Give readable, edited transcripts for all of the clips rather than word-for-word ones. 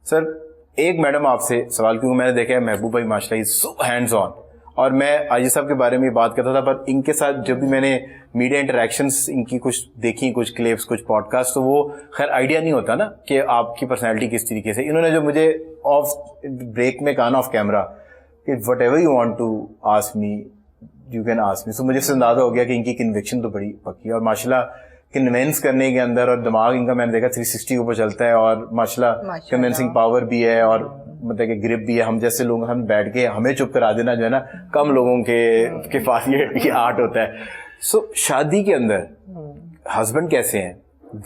سر ایک میڈم آپ سے سوال, کیونکہ میں نے دیکھا ہے محبوب بھائی ماشاء اللہ سو ہینڈز آن, اور میں عاجز صاحب کے بارے میں بات کرتا تھا, پر ان کے ساتھ جب بھی میں نے میڈیا انٹریکشنز ان کی کچھ دیکھی, کچھ کلپس, کچھ پوڈ کاسٹ, تو وہ خیر آئیڈیا نہیں ہوتا نا کہ آپ کی پرسنالٹی کس طریقے سے. انہوں نے جو مجھے آف بریک میں کہا نا, آف کیمرا, کہ whatever you want to ask me you can ask me, so مجھے اس سے اندازہ ہو گیا کہ ان کی کنوکشن تو بڑی پکی ہے, اور ماشاء اللہ کنوینس کرنے کے اندر, اور دماغ ان کا میں نے دیکھا 360 کے اوپر چلتا ہے, اور ماشاء اللہ کنوینسنگ پاور بھی ہے, اور مطلب کہ گرپ بھی ہے. ہم جیسے لوگ ہم بیٹھ کے ہمیں چپ کرا دینا جو ہے نا, کم لوگوں کے پاس یہ آرٹ ہوتا ہے. سو شادی کے اندر ہسبینڈ کیسے ہیں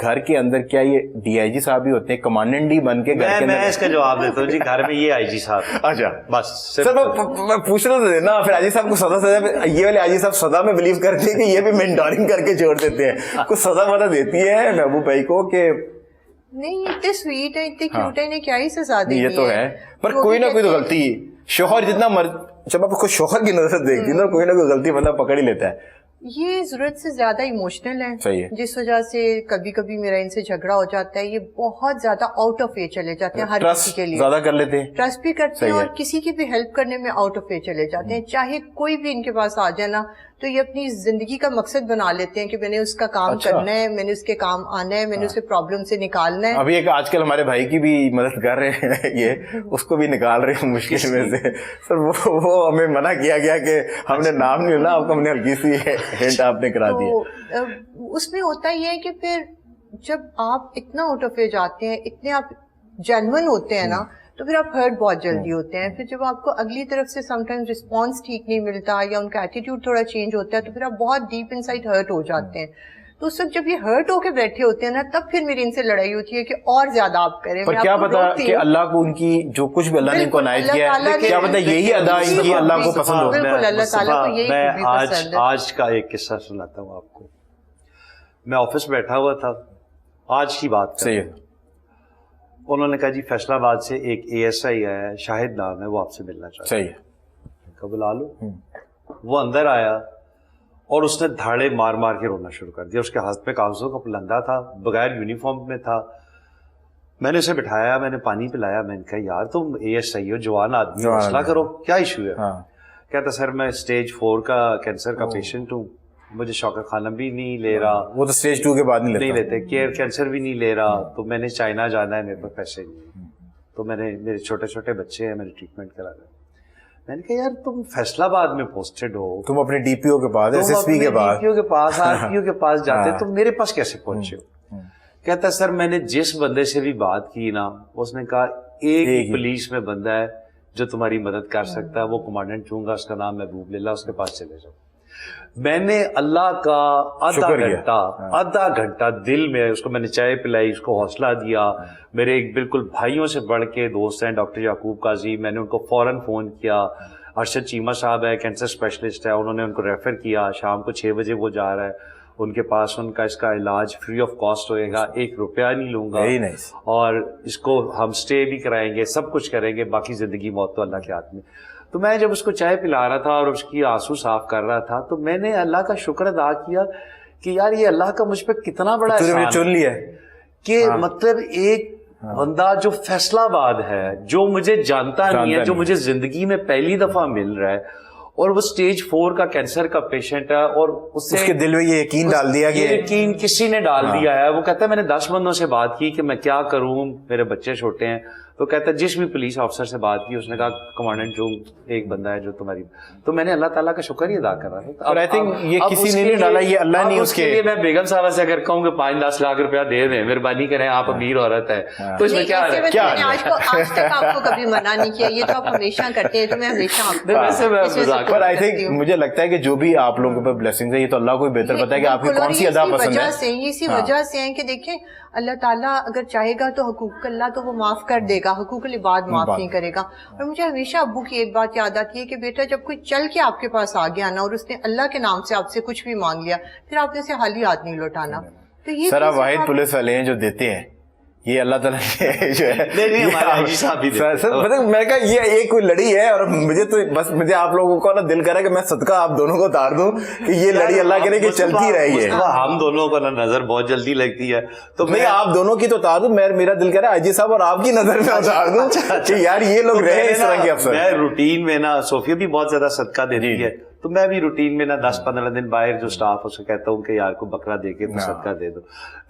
گھر کے اندر؟ کیا یہ ڈی آئی جی صاحب ہی ہوتے ہیں, کمانڈنٹ ہی بن کے گھر کے اندر؟ میں اس کا جواب دیتا ہوں جی, گھر میں یہ آئی جی صاحب. اچھا بس سر میں پوچھ رہا تھا نا, پھر آجی صاحب کو سزا یہ والے آجی صاحب سزا میں بلیو کرتے ہیں کہ یہ بھی مینٹورنگ کر کے چھوڑ دیتے ہیں, کچھ سزا وزا دیتی ہے محبوب بھائی کو کہ نہیں اتنے سویٹ ہیں, اتنے کیوٹ ہیں, انہیں کیا ہی سزا دینی ہے؟ یہ تو ہے, پر کوئی نہ کوئی تو غلطی, شوہر جتنا جب آپ کو شوہر کی نظر سے دیکھتی ہے نا, کوئی نہ کوئی غلطی بندہ پکڑ ہی لیتا ہے. یہ ضرورت سے زیادہ ایموشنل ہے, جس وجہ سے کبھی کبھی میرا ان سے جھگڑا ہو جاتا ہے. یہ بہت زیادہ آؤٹ آف وے چلے جاتے ہیں, ہر کسی کے لیے زیادہ کر لیتے ہیں, ٹرسٹ بھی کرتے ہیں, اور کسی کی بھی ہیلپ کرنے میں آؤٹ آف وے چلے جاتے ہیں. چاہے کوئی بھی ان کے پاس آ جائے نا, تو یہ اپنی زندگی کا مقصد بنا لیتے ہیں کہ میں نے اس کا کام کرنا ہے, میں نے اس کے کام آنا ہے, میں نے اسے پرابلم سے نکالنا ہے. ابھی ایک آج کل ہمارے بھائی کی بھی مدد کر رہے ہیں, یہ اس کو بھی نکال رہے ہیں مشکل میں سے. سر وہ ہمیں منع کیا گیا کہ ہم نے نام نہیں لینا, آپ کو ہم نے ہلکی سی ہنٹ آپ نے کرا دیا. اس میں ہوتا یہ ہے کہ پھر جب آپ اتنا آؤٹ آف وے جاتے ہیں, اتنے آپ جینون ہوتے ہیں نا, تو پھر آپ ہرٹ بہت جلدی ہوتے ہیں. پھر جب آپ کو اگلی طرف سے سم ٹائم رسپانس ٹھیک نہیں ملتا, یا ان کا ایٹیٹیوڈ تھوڑا چینج ہوتا ہے, تو پھر آپ بہت ڈیپ ان سائڈ ہرٹ ہو جاتے ہیں. تو اس وقت جب یہ ہرٹ ہو کے بیٹھے ہوتے ہیں نا, تب پھر میری ان سے لڑائی ہوتی ہے کہ اور زیادہ آپ کریں. پر کیا پتا کہ اللہ کو ان کی جو کچھ بھی اللہ نے ان کو عنایت کیا ہے, کیا پتا یہی ادا ان کی اللہ کو پسند ہو. بالکل اللہ تعالیٰ کو یہی میں پسند ہے. آج کا ایک قصہ سناتا ہوں آپ کو. میں آفس بیٹھا ہوا تھا, آج کی بات صحیح ہے. انہوں نے کہا جی فیصلہ آباد سے ایک اے ایس آئی آیا ہے, شاہد نام ہے, وہ آپ سے ملنا چاہتا ہے. صحیح ہے, کہا بلا لو. وہ اندر آیا اور اس نے دھاڑے مار مار کے رونا شروع کر دیا. اس کے ہاتھ پہ کاغذوں کا پلندہ تھا, بغیر یونیفارم میں تھا. میں نے اسے بٹھایا, میں نے پانی پلایا, میں نے کہا یار تم اے ایس آئی ہو, جوان آدمی, حوصلہ کرو, کیا ایشو ہے؟ کہتا سر میں اسٹیج 4 کا کینسر کا پیشنٹ ہوں, مجھے شوکر خانہ بھی نہیں لے رہا. وہ تو اسٹیج 2 کے بعد نہیں لیتے, کینسر بھی نہیں لے رہا, تو میں نے چائنا جانا ہے, میرے پاس پیسے نہیں, تو میرے چھوٹے چھوٹے بچے ہیں, میں نے ٹریٹمنٹ کرا رہا. میں نے کہا یار تم فیصلہ آباد میں پوسٹڈ ہو, تم اپنے ڈی پی او کے پاس, ایس ایس پی کے پاس, ڈی پی او کے پاس, آر پی او کے پاس جاتے, تم میرے پاس کیسے پہنچے ہو؟ کہتا سر میں نے جس بندے سے بھی بات کی نا, اس نے کہا ایک پولیس میں بندہ ہے جو تمہاری مدد کر سکتا ہے, وہ کمانڈنٹ چوں گا, اس کا نام محبوب لیلا, اس کے پاس چلے جاؤ. میں نے اللہ کا آدھا گھنٹہ دل میں اس کو میں نے چائے پلائی, اس کو حوصلہ دیا. میرے ایک بالکل بھائیوں سے بڑھ کے دوست ہیں ڈاکٹر یعقوب قاضی, میں نے ان کو فوراً فون کیا. ارشد چیمہ صاحب ہے, کینسر اسپیشلسٹ ہے, انہوں نے ان کو ریفر کیا. شام کو 6 بجے وہ جا رہا ہے ان کے پاس, ان کا اس کا علاج فری آف کاسٹ ہوئے گا, 1 روپیہ نہیں لوں گا, اور اس کو ہم اسٹے بھی کرائیں گے, سب کچھ کریں گے, باقی زندگی موت تو اللہ کے ہاتھ میں. تو میں جب اس کو چائے پلا رہا تھا اور اس کی آنسو صاف کر رہا تھا, تو میں نے اللہ کا شکر ادا کیا کہ یار یہ اللہ کا مجھ پہ کتنا بڑا احسان چن لیا کہ مطلب ایک بندہ جو فیصلہ آباد ہے, جو مجھے جانتا نہیں ہے, جو مجھے زندگی میں پہلی دفعہ مل رہا ہے, اور وہ اسٹیج 4 کا کینسر کا پیشنٹ ہے, اور اس کے دل میں یہ یقین ڈال دیا, یہ یقین کسی نے ڈال دیا ہے. وہ کہتا ہے میں نے 10 بندوں سے بات کی کہ میں کیا کروں, میرے بچے چھوٹے ہیں. تو کہتا ہے جس بھی پولیس آفیسر سے بات کی, اس نے کہا کمانڈنٹ جو ایک بندہ ہے جو تمہاری. تو میں نے اللہ تعالیٰ کا شکر ہی ادا کرا ہے. اور آئی تھنک یہ کسی نے نہیں ڈالا, یہ اللہ نے اس کے لیے. میں بیگم صاحبہ سے اگر کہوں کہ 5-10 لاکھ روپیہ دے دیں, مہربانی کریں, آپ امیر عورت ہے, تو اس میں کیا ہے؟ آج تک آپ کو کبھی منع نہیں کیا, یہ تو آپ ہمیشہ کرتے ہیں, تو میں ہمیشہ. پر آئی تھنک مجھے لگتا ہے کہ جو بھی آپ لوگوں پر بلیسنگز ہے, یہ تو اللہ کو بہتر پتا ہے کہ آپ کی کون سی ادا پسند ہے. اسی وجہ سے ہیں کہ دیکھیں اللہ تعالیٰ اگر چاہے گا تو حقوق اللہ تو وہ معاف کر دے گا, حقوق العباد معاف نہیں کرے گا. اور مجھے ہمیشہ ابو کی ایک بات یاد آتی ہے کہ بیٹا جب کوئی چل کے آپ کے پاس آ گیا نا, اور اس نے اللہ کے نام سے آپ سے کچھ بھی مانگ لیا, پھر آپ نے اسے خالی ہاتھ نہیں لوٹانا. تو یہ سر آپ واحد پولیس والے ہیں جو دیتے ہیں, یہ اللہ تعالیٰ نے جو ہے نہیں ہمارے حاجی صاحب بھی سر مطلب میں کہا یہ ایک کوئی لڑی ہے اور مجھے تو بس مجھے آپ لوگوں کو نا دل کرا کہ میں صدقہ آپ دونوں کو اتار دوں کہ یہ لڑی اللہ کرے کہ چلتی رہی ہے. ہم دونوں کو نا نظر بہت جلدی لگتی ہے تو نہیں آپ دونوں کی تو اتار دوں, میرا دل کرا حاجی صاحب اور آپ کی نظر میں اتار دوں کہ یار یہ لوگ رہے اس طرح کے افسر. میں روٹین میں نا صوفیہ بھی بہت زیادہ صدقہ دیتی ہے تو میں بھی روٹین میں نا 10-15 دن باہر جو سٹاف اس کو کہتا ہوں کہ یار کو بکرا دے کے تو صدقہ دے دو.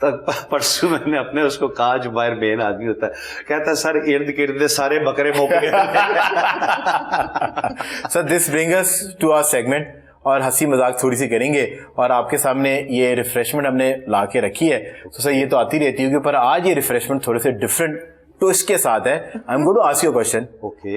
تو پرسوں میں نے اپنے اس کو کہا جو باہر مین آدمی ہوتا ہے, کہتا ہے سر ارد گرد سارے بکرے موک گئے. سر دس برنگ اس ٹو آور سیگمنٹ, اور ہنسی مذاق تھوڑی سی کریں گے اور آپ کے سامنے یہ ریفریشمنٹ ہم نے لا کے رکھی ہے. تو سر یہ تو آتی رہتی ہوگی پر آج یہ ریفریشمنٹ تھوڑے سے ڈفرینٹ ٹوسٹ کے ساتھ ہے. I am going to ask you question,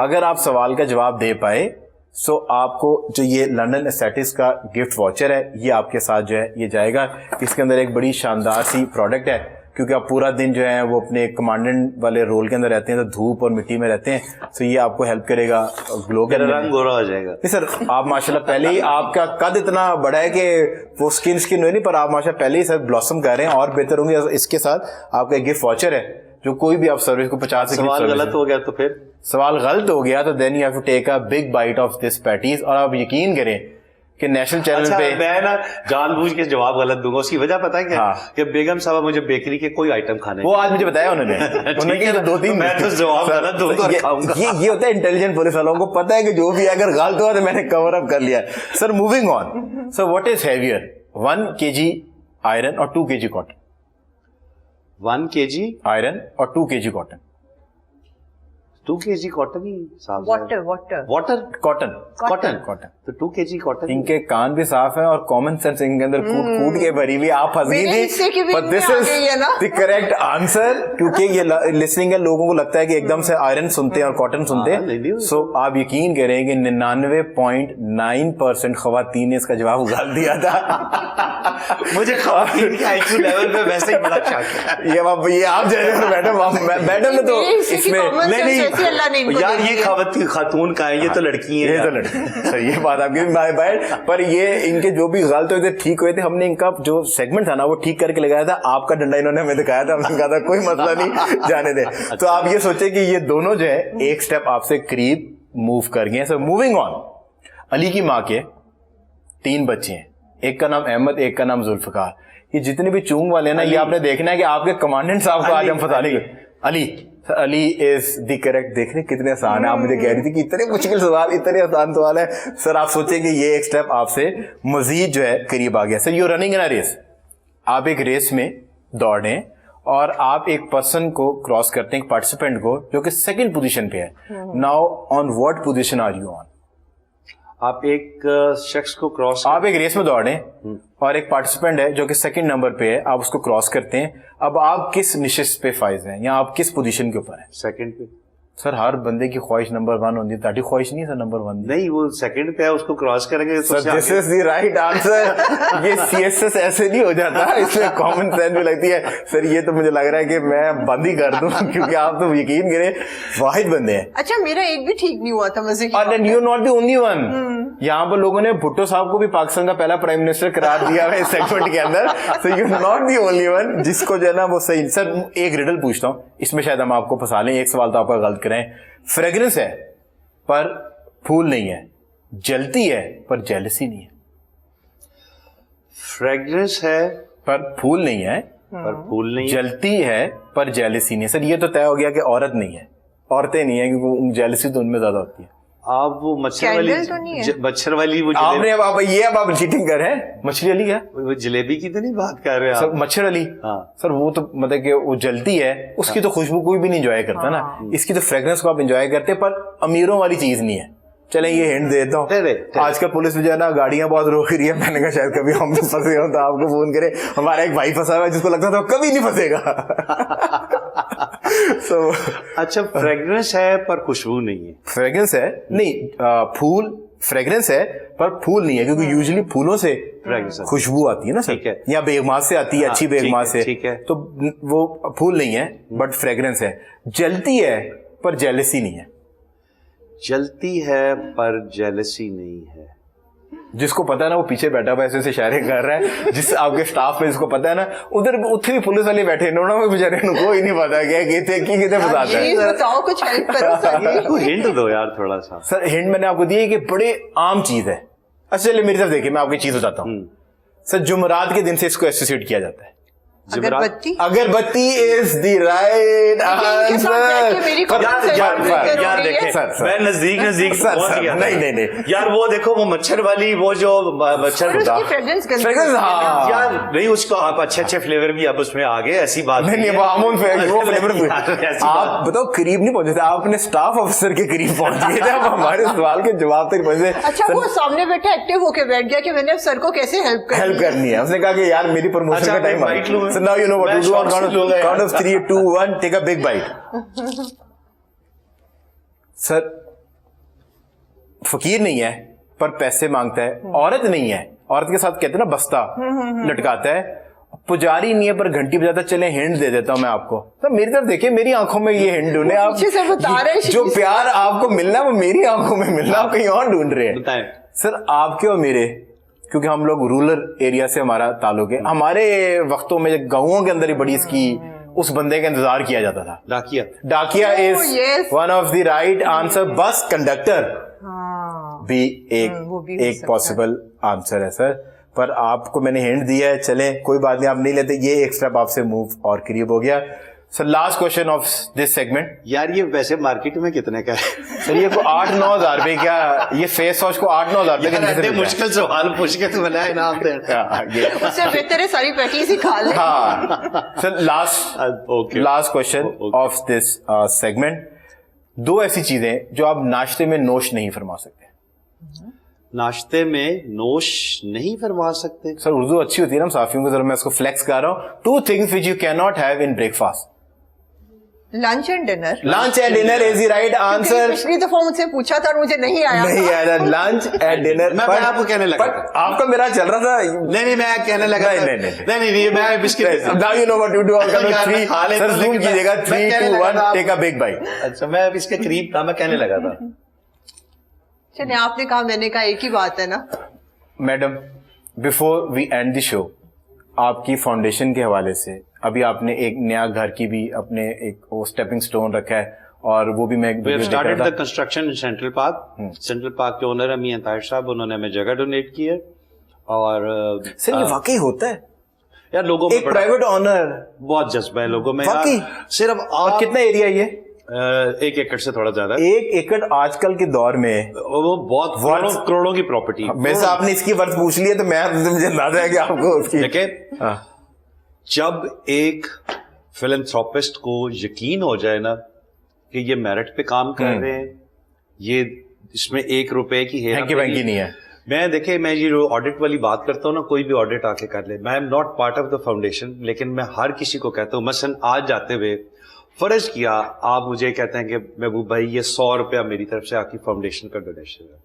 اگر آپ سوال کا جواب دے پائے سو آپ کو جو یہ لنڈن اسٹیٹس کا گفٹ واچر ہے یہ آپ کے ساتھ جو ہے یہ جائے گا. اس کے اندر ایک بڑی شاندار سی پروڈکٹ ہے کیونکہ آپ پورا دن جو ہے وہ اپنے کمانڈنٹ والے رول کے اندر رہتے ہیں تو دھوپ اور مٹی میں رہتے ہیں, تو یہ آپ کو ہیلپ کرے گا گلو کرنے میں. رنگ گورا ہو جائے گا. نہیں سر آپ ماشاءاللہ پہلے ہی آپ کا قد اتنا بڑا ہے کہ وہ اسکن نہیں, پر آپ ماشاءاللہ پہلے ہی سر بلاسم کر رہے ہیں اور بہتر ہوں گے. اس کے ساتھ آپ کا ایک گفٹ واچر ہے جو کوئی بھی آپ سروس کو 50 سوال غلط ہو گیا تو پھر سوال غلط ہو گیا تو then you have to take a big bite of this patties. اور آپ یقین کریں کہ نیشنل چینل پہ میں نا جان بوجھ کے جواب غلط دوں گا. اس کی وجہ پتا ہے کیا کہ بیگم صاحب مجھے بیکری کے کوئی آئٹم کھانے وہ آج مجھے بتایا انہوں نے 2-3 میں تو جواب غلط دوں گا. یہ ہوتا ہے انٹیلیجنٹ پولیس والوں کو پتا ہے کہ جو بھی اگر غلط ہوا تو میں نے کور اپ کر لیا. Sir moving on, sir what is heavier 1 kg iron اور 2 kg کاٹن؟ 1 kg آئرن اور 2 kg کاٹن. 2 kg کاٹن ہی صاف واٹر کاٹن تو 2 kg کاٹن. ان کے کان بھی صاف ہیں اور کامن سینس ان کے اندر کوٹ کے بھری ہوئی. آپ ہنسی تھی but this is the correct answer کیونکہ یہ لسننگ ہے, لوگوں کو لگتا ہے کہ ایک دم سے آئرن سنتے ہیں اور کاٹن سنتے ہیں. سو آپ یقین کریں کہ 99.9% خواتین نے اس کا جواب غلط دیا تھا. مجھے خواتین کے آئی کیو لیول پہ ویسے ہی بڑا شک ہے. یہ آپ میڈم نے تو اس میں نہیں یار یہ خاتون کا ہے, یہ تو لڑکی ہے. یہ بات آپ کی پر یہ ان کے جو بھی غلط ہوئے تھے ٹھیک ہوئے تھے. ہم نے ان کا جو سیگمنٹ تھا نا وہ ٹھیک کر کے لگایا تھا. آپ کا ڈنڈا انہوں نے ہمیں دکھایا تھا, ہم نے کہا تھا کوئی مسئلہ نہیں جانے دیں. تو آپ یہ سوچیں کہ یہ دونوں جو ہے ایک سٹیپ آپ سے قریب موو کر گئے. سو موونگ آن, علی کی ماں کے 3 بچے ہیں, ایک کا نام احمد, ایک کا نام ذوالفقار. یہ جتنے بھی چونگ والے ہیں نا یہ آپ نے دیکھنا ہے کہ آپ کے کمانڈنٹ صاحب کو آج ہم پتہ نہیں. علی از دی کریکٹ. دیکھ رہے کتنے آسان ہے. آپ مجھے کہہ رہی تھی کہ اتنے مشکل سوال اتنے آسان سوال ہے. سر آپ سوچیں کہ یہ ایک سٹیپ آپ سے مزید جو ہے قریب آ گیا. Sir you running in race, آپ ایک ریس میں دوڑیں اور آپ ایک پرسن کو کراس کرتے ہیں, ایک پارٹیسپینٹ کو جو کہ 2nd پوزیشن پہ ہے. Now on what position are you on? آپ ایک شخص کو کراس, آپ ایک ریس میں دوڑیں اور ایک پارٹیسپینٹ ہے جو کہ 2nd نمبر پہ ہے, آپ اس کو کراس کرتے ہیں. اب آپ کس نشست پہ فائز ہیں یا آپ کس پوزیشن کے اوپر ہیں؟ 2nd پہ. سر ہر بندے کی خواہش نمبر 1 ہوتی ہے, تاڑی خواہش نہیں ہے سر نمبر 1 نہیں, وہ 2nd پہ ہے, اس کو کراس کریں گے. دس از دی رائٹ آنسر. یہ CSS ایسے نہیں ہو جاتا, اس میں کامن سینس بھی لگتی ہے. سر یہ تو مجھے لگ رہا ہے کہ میں بند ہی کر دوں کیونکہ آپ تو یقین کریں واحد بندے ہیں. اچھا میرا ایک بھی ٹھیک نہیں ہوا تھا مزے کی. اور you not the only one. یہاں پر لوگوں نے بھٹو صاحب کو بھی پاکستان کا پہلا پرائم منسٹر قرار دیا ہے اس سیگمنٹ کے اندر. So you not the only one جس کو جو ہے نا وہ صحیح. سر ایک ریڈل پوچھتا ہوں, اس میں شاید ہم آپ کو پھنسا لیں. ایک سوال تو آپ کا غلط کریں. فریگرنس ہے پر پھول نہیں ہے, جلتی ہے پر جیلسی نہیں ہے. فریگرنس ہے پر پھول نہیں ہے, پر پھول نہیں, جلتی ہے پر جیلسی نہیں ہے. سر یہ تو طے ہو گیا کہ عورت نہیں ہے, عورتیں نہیں ہیں کیونکہ جیلسی تو ان میں زیادہ ہوتی ہے. آپ وہ مچھر والی وہ آپ نے اب آپ چیٹنگ کر رہے ہیں. مچھلی علی ہے وہ جلیبی کی تو نہیں بات کر رہے سر؟ مچھر علی سر وہ تو مطلب کہ وہ جلتی ہے, اس کی تو خوشبو کوئی بھی نہیں انجوائے کرتا نا, اس کی تو فریگرنس کو آپ انجوائے کرتے, پر امیروں والی چیز نہیں ہے. چلیں یہ ہنٹ دیتا ہوں. آج کل پولیس میں جو ہے نا گاڑیاں بہت روک رہی ہے. میں نے کہا شاید کبھی ہم تو پھنسے ہوں تو آپ کو فون کرے. ہمارا ایک بھائی پھنسا ہوا ہے جس کو لگتا تھا کبھی نہیں پھنسے گا. اچھا فریگرنس ہے پر خوشبو نہیں ہے. فریگرنس ہے نہیں, پھول فریگرنس ہے پر پھول نہیں ہے کیونکہ یوزلی پھولوں سے خوشبو آتی ہے نا سر, یا بیگمات سے آتی ہے, اچھی بیگمات سے, تو وہ پھول نہیں ہے بٹ فریگرنس ہے. جلتی ہے پر جیلسی نہیں ہے. جلتی ہے پر جیلسی نہیں ہے. جس کو پتا ہے نا وہ پیچھے بیٹھا ہوا ایسے ایسے اشارے کر رہا ہے, جس آپ کے اسٹاف میں جس کو پتا ہے نا ادھر اتنے بھی پولیس والے بیٹھے انہوں نے بیچارے کوئی نہیں پتا کیا کہتے کتنے بتاتا ہے. بتاؤ کچھ ہیلپ کرو سر. ہنٹ دو یار تھوڑا سا. سر ہنٹ میں نے آپ کو دیا کہ بڑے عام چیز ہے. اچھا چلیے میری طرف دیکھیے میں آپ کی چیز بتاتا ہوں. سر جمعرات کے دن سے اس کو ایسوسیٹ کیا جاتا ہے. اگربتی از دی رائٹ آنسر. یار دیکھیں میں نزدیک پہنچ گیا. نہیں یار وہ دیکھو وہ مچھر والی وہ جو مچھر یار نہیں اس کو آپ اچھے فلیور بھی اب اس میں آ گئے ایسی بات نہیں. آپ بتاؤ قریب نہیں پہنچے تھے, آپ اپنے اسٹاف افسر کے قریب پہنچ گئے تھے, آپ ہمارے سوال کے جواب تک پہنچے. اچھا وہ سامنے بیٹھا ایکٹیو ہو کے بیٹھ گیا کہ میں نے سر کو کیسے ہیلپ کرنی ہے. اس نے کہا کہ یار میری پروموشن کا ٹائم ہے. So now you know what to do. On count of 3, 2, 1, take a big bite. سر فقیر نہیں ہے پر پیسے مانگتا ہے, عورت نہیں ہے, عورت کے ساتھ کہتے ہیں نا بستہ لٹکاتا ہے, پجاری نہیں ہے پر گھنٹی بجاتا. چلے ہنٹ دے دیتا ہوں میں آپ کو. تو میری طرف دیکھیں میری آنکھوں میں یہ ہنٹ ڈھونڈے آپ, جو پیار آپ کو ملنا وہ میری آنکھوں میں ملنا, آپ کہیں اور ڈھونڈ رہے ہیں. سر آپ کے اور میرے, کیونکہ ہم لوگ رورل ایریا سے ہمارا تعلق ہے, ہمارے وقتوں میں گاؤں کے اندر ہی بڑی اس کی اس بندے کا انتظار کیا جاتا تھا. ڈاکیا is one of the right answer. Bus conductor بھی ایک پاسبل آنسر ہے سر, پر آپ کو میں نے ہنٹ دیا ہے. چلیں کوئی بات نہیں, آپ نہیں لیتے, یہ ایک اسٹیپ آپ سے موو اور قریب ہو گیا. Sir last question of this segment. یار یہ ویسے مارکیٹ میں کتنے کا ہے سر؟ یہ کو 8-9 ہزار روپے کیا, یہ فیس واش کو 8-9 ہزار روپے. مشکل سوال پوچھ کے تو بنا انعام دے. اس سے بہتر ہے ساری پیٹیز ہی کھا لیں. ہاں sir last question of this segment. 2 ایسی چیزیں جو آپ ناشتے میں نوش نہیں فرما سکتے. ناشتے میں نوش نہیں فرما سکتے. سر اردو اچھی ہوتی ہے نا ہم صحافیوں کو, ذرا میں اس کو فلیکس کر رہا ہوں. 2 things which you cannot have in breakfast. Lunch and dinner. Lunch and dinner is the right answer. پچھلی دفعہ مجھ سے پوچھا تھا اور مجھے نہیں آیا. لنچ اینڈ ڈنر میں آپ کو کہنے لگا, آپ کا میرا چل رہا تھا. نہیں میں کہنے لگا نہیں میں biscuit. Now you know what to do. Sir zoom کیجیے گا. 3, 2, 1 take a big bite. اچھا میں اب اس کے قریب تھا, میں کہنے لگا تھا. چلے آپ نے کہا میں نے کہا, ایک ہی بات ہے نا. Madam before we end the show, آپ کی فاؤنڈیشن کے حوالے سے ابھی آپ نے ایک نیا گھر کی بھی اپنے ایک وہ اسٹیپنگ سٹون رکھا ہے, اور وہ بھی میں started the construction in central park. Central park کے اونر ہیں میاں طاہر صاحب, انہوں نے ہمیں جگہ ڈونیٹ کی ہے. اور سر یہ واقعی ہوتا ہے یار لوگوں میں پرائیویٹ آنر بہت جذبہ ہے لوگوں میں واقعی. صرف اور کتنا ایریا یہ 1 ایکڑ سے تھوڑا زیادہ. 1 ایکڑ آج کل کے دور میں وہ بہت کروڑوں کی پراپرٹی. میں سے آپ نے اس کی ورث پوچھ لی ہے تو میں مجھے اندازہ ہے کہ آپ کو اس کی. دیکھیں جب ایک فلنتھراپسٹ کو یقین ہو جائے نا کہ یہ میرٹ پہ کام کر رہے ہیں, یہ اس میں 1 روپے کی ہینکی وینکی نہیں ہے. میں دیکھیں میں یہ جو آڈٹ والی بات کرتا ہوں نا, کوئی بھی آڈٹ آ کے کر لے, میں am not part of the foundation, لیکن میں ہر کسی کو کہتا ہوں, مثلاً آج جاتے ہوئے فرض کیا آپ مجھے کہتے ہیں کہ محبوب بھائی یہ 100 روپیہ میری طرف سے آپ کی فاؤنڈیشن کا ڈونیشن ہے,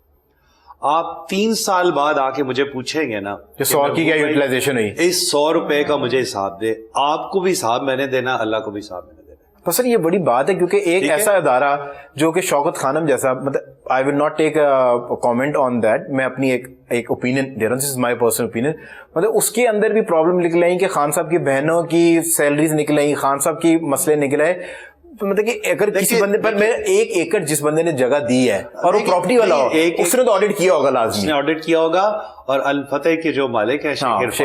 آپ 3 سال بعد آ کے مجھے پوچھیں گے نا کہ 100 کی کیا یوٹیلائزیشن ہوئی, اس 100 روپے کا مجھے حساب دے. آپ کو بھی حساب میں نے دینا, اللہ کو بھی حساب میں نے دینا. تو سر یہ بڑی بات ہے, کیونکہ ایک ایسا ادارہ جو کہ شوکت خانم جیسا, مطلب I will not take comment on that, میں اپنی ایک اوپینین دے رہا ہوں, دس از مائی پرسنل اوپینین, مطلب اس کے اندر بھی پرابلم نکل آئی کہ خان صاحب کی بہنوں کی سیلریز نکل آئی, خان صاحب کی مسئلے نکل آئے. تو مطلب کہ اگر کسی بندے پر 1 ایکڑ جس بندے نے جگہ دی ہے اور وہ پراپرٹی والا ہو, اس نے تو آڈٹ کیا ہوگا لازمی, اس نے آڈٹ کیا ہوگا. اور الفتح کے جو مالک ہیں شیخ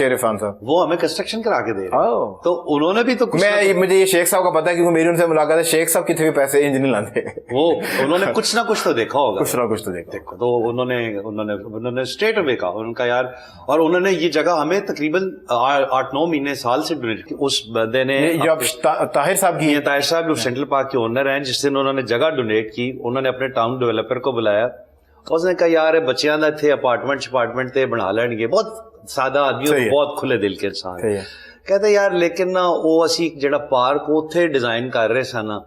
عرفان صاحب, وہ ہمیں کنسٹرکشن کرا کے دے رہے ہیں, تو انہوں نے بھی تو مجھے یہ شیخ صاحب کا پتا ہے کیونکہ میری ان سے ملاقات ہے. شیخ صاحب کتنے پیسے انج نہیں لاتے, وہ انہوں نے کچھ نہ کچھ تو دیکھا ہوگا, کچھ نہ کچھ تو دیکھا. تو انہوں نے اسٹریٹ اوے کہا, ان کا یار, اور انہوں نے یہ جگہ ہمیں تقریباً 8-9 مہینے سال سے ڈونیٹ کی. اس بندے نے طاہر صاحب کی, طاہر صاحب جو سینٹرل پارک کے اونر ہیں, جس دن انہوں نے جگہ ڈونیٹ کی, انہوں نے اپنے ٹاؤن ڈیولپر کو بلایا, اس نے کہا یار بچیاں دا تھے اپارٹمنٹ تے بنا لین گے, بہت سادہ آدمی, بہت کھلے دل کے انسان. کہتے یار لیکن نا وہ اسی جڑا پارک اوتھے ڈیزائن کر رہے سن نا,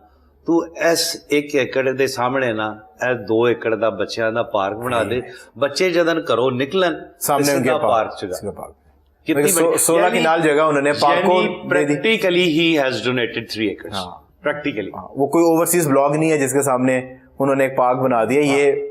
تو ایس 1 ایکڑ دے سامنے نا ایس 2 ایکڑ دا بچیاں دا پارک بنا دے, بچے جدن کرو نکلن سامنے ان کے پارک چگا 16 کنال جگہ انہوں نے پارک کو practically he has donated 3 acres. Practically وہ کوئی اوورسیز بلاگ نہیں ہے جس کے سامنے انہوں نے ایک پارک بنا دیا. یہ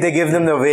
they give them the way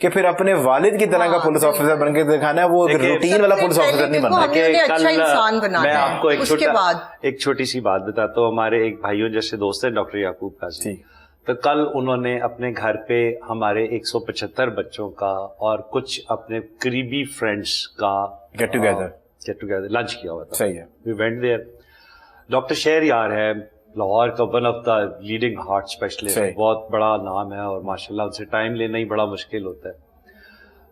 کہ پھر اپنے والد کی طرح کا پولیس آفیسر بن کے دکھانا ہے, وہ روٹین والا پولیس آفیسر نہیں بننا. میں آپ کو ایک چھوٹی سی بات بتاتا ہوں. ہمارے ایک بھائیوں جیسے دوست ہیں ڈاکٹر یعقوب قاضی, تو کل انہوں نے اپنے گھر پہ ہمارے 175 بچوں کا اور کچھ اپنے قریبی فرینڈس کا گیٹ ٹوگیدر لنچ کیا ہوا تھا. صحیح ہے. We went there. Doctor Shehryar ہے لاہور کا, one of the leading heart specialist, بہت بڑا نام ہے, اور ماشاءاللہ ان سے ٹائم لینا ہی بڑا مشکل ہوتا ہے.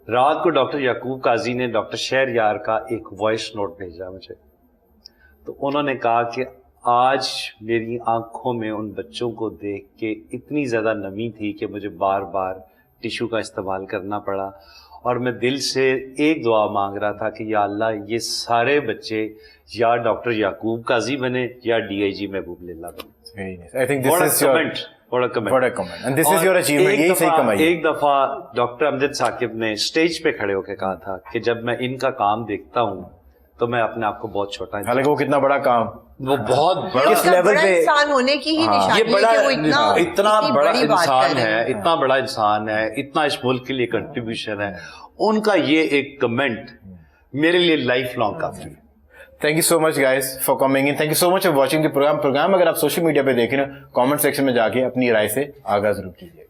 رات کو ڈاکٹر یعقوب قاضی نے ڈاکٹر شہریار کا ایک وائس نوٹ بھیجا مجھے, تو انہوں نے کہا کہ آج میری آنکھوں میں ان بچوں کو دیکھ کے اتنی زیادہ نمی تھی کہ مجھے بار بار ٹیشو کا استعمال کرنا پڑا, اور میں دل سے ایک دعا مانگ رہا تھا کہ یا اللہ یہ سارے بچے یا ڈاکٹر یعقوب قاضی بنے یا ڈی آئی جی محبوب لیلہ بنے. ایک دفعہ ڈاکٹر امجد ثاقب نے اسٹیج پہ کھڑے ہو کے کہا تھا کہ جب میں ان کا کام دیکھتا ہوں تو میں اپنے آپ کو بہت چھوٹا, حالانکہ وہ کتنا بڑا کام, وہ بہت بڑا اس لیول پہ انسان ہونے کی ہی نشانی ہے کہ وہ اتنا بڑا انسان ہے, اتنا بڑا انسان ہے, اتنا اس ملک کے لیے کنٹریبیوشن ہے. ان کا یہ ایک کمنٹ میرے لیے لائف لانگ کافی. Thank you so much guys for coming in. Thank you so much for watching the program. اگر آپ سوشل میڈیا پہ دیکھیں نا, کامنٹ سیکشن میں جا کے اپنی رائے سے آگاہ ضرور کیجیے.